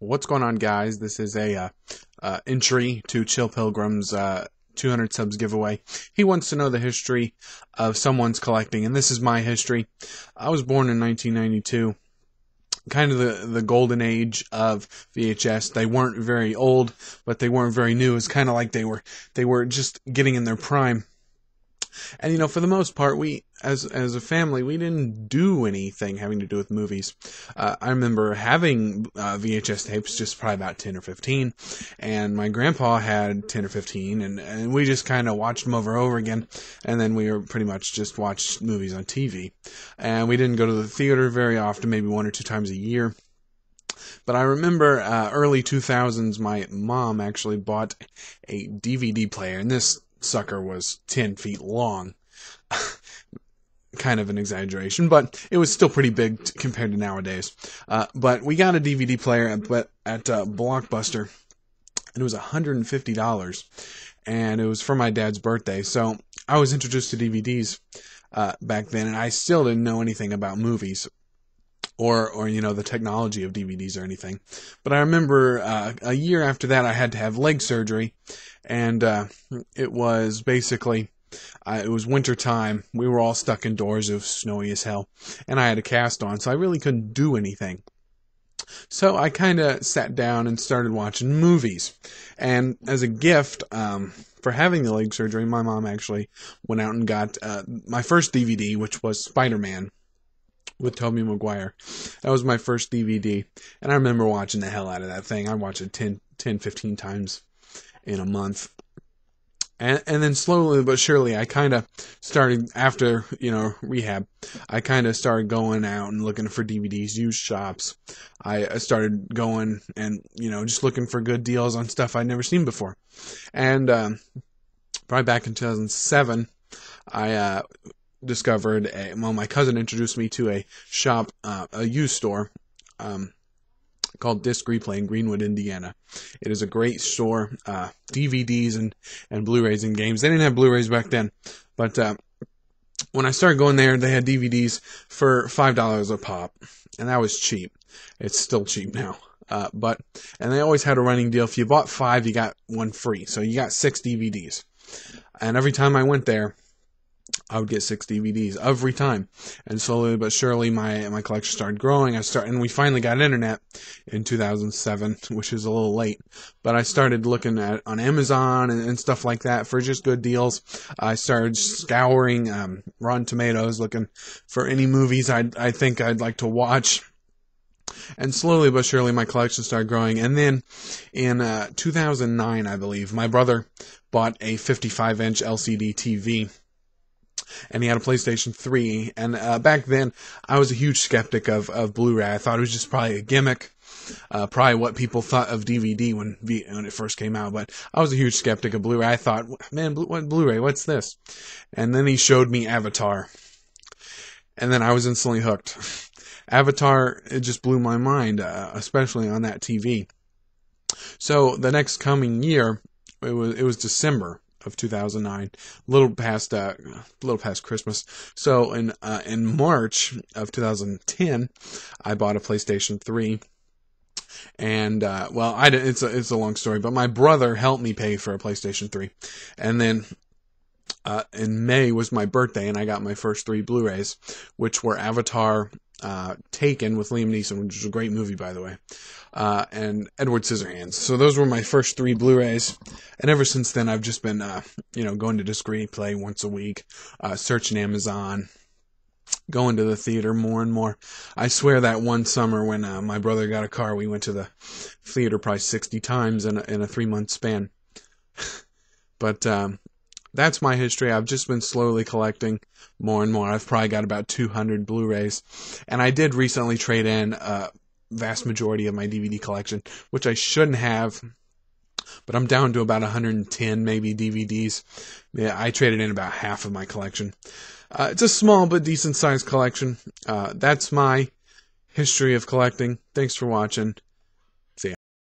What's going on, guys? This is a entry to Chill Pilgrim's 200 subs giveaway. He wants to know the history of someone's collecting, and this is my history. I was born in 1992, kind of the golden age of VHS. They weren't very old, but they weren't very new. It's kind of like they were just getting in their prime. And for the most part, we as a family, we didn't do anything having to do with movies. I remember having VHS tapes, just probably about 10 or 15, and my grandpa had 10 or 15, and we just kind of watched them over and over again, and then we were pretty much just watched movies on TV. And we didn't go to the theater very often, maybe 1 or 2 times a year. But I remember early 2000s, my mom actually bought a DVD player, and this sucker was 10 feet long. Kind of an exaggeration, but it was still pretty big compared to nowadays. But we got a DVD player at Blockbuster, and it was $150, and it was for my dad's birthday. So I was introduced to DVDs back then, and I still didn't know anything about movies or the technology of DVDs or anything. But I remember a year after that, I had to have leg surgery, and it was basically it was winter time. We were all stuck indoors. It was snowy as hell, and I had a cast on, so I really couldn't do anything. So I kind of sat down and started watching movies. And as a gift for having the leg surgery, my mom actually went out and got my first DVD, which was Spider-Man with Tobey Maguire. That was my first DVD, and I remember watching the hell out of that thing. I watched it 10, 15 times in a month. And then slowly but surely, I kind of started, after, rehab, I kind of started going out and looking for DVDs, used shops. I started going and, just looking for good deals on stuff I'd never seen before. And probably back in 2007, I discovered my cousin introduced me to a shop, a used store, called Disc Replay in Greenwood, Indiana. It is a great store, DVDs and Blu-rays and games. They didn't have Blu-rays back then, but when I started going there, they had DVDs for $5 a pop, and that was cheap. It's still cheap now. And they always had a running deal. If you bought 5, you got 1 free. So you got 6 DVDs. And every time I went there, I would get 6 DVDs every time, and slowly but surely my collection started growing. And we finally got internet in 2007, which is a little late. But I started looking on Amazon and stuff like that for just good deals. I started scouring Rotten Tomatoes, looking for any movies I think I'd like to watch. And slowly but surely my collection started growing. And then in 2009, I believe, my brother bought a 55-inch LCD TV. And he had a PlayStation 3, and back then, I was a huge skeptic of Blu-ray. I thought it was just probably a gimmick, probably what people thought of DVD when it first came out, but I was a huge skeptic of Blu-ray. I thought, man, what Blu-ray, what's this? And then he showed me Avatar, and then I was instantly hooked. Avatar, it just blew my mind, especially on that TV. So the next coming year, it was December of 2009, a little past Christmas. So in March of 2010, I bought a PlayStation 3, and it's a long story, but my brother helped me pay for a PlayStation 3, and then in May was my birthday, and I got my first 3 Blu-rays, which were Avatar, Taken with Liam Neeson, which is a great movie, by the way, and Edward Scissorhands. So those were my first 3 Blu-rays, and ever since then I've just been, going to Disc Replay once a week, searching Amazon, going to the theater more and more. I swear that one summer when my brother got a car, we went to the theater probably 60 times in a 3-month span. But that's my history. I've just been slowly collecting more and more. I've probably got about 200 Blu-rays. And I did recently trade in a vast majority of my DVD collection, which I shouldn't have. But I'm down to about 110 maybe DVDs. Yeah, I traded in about half of my collection. It's a small but decent sized collection. That's my history of collecting. Thanks for watching.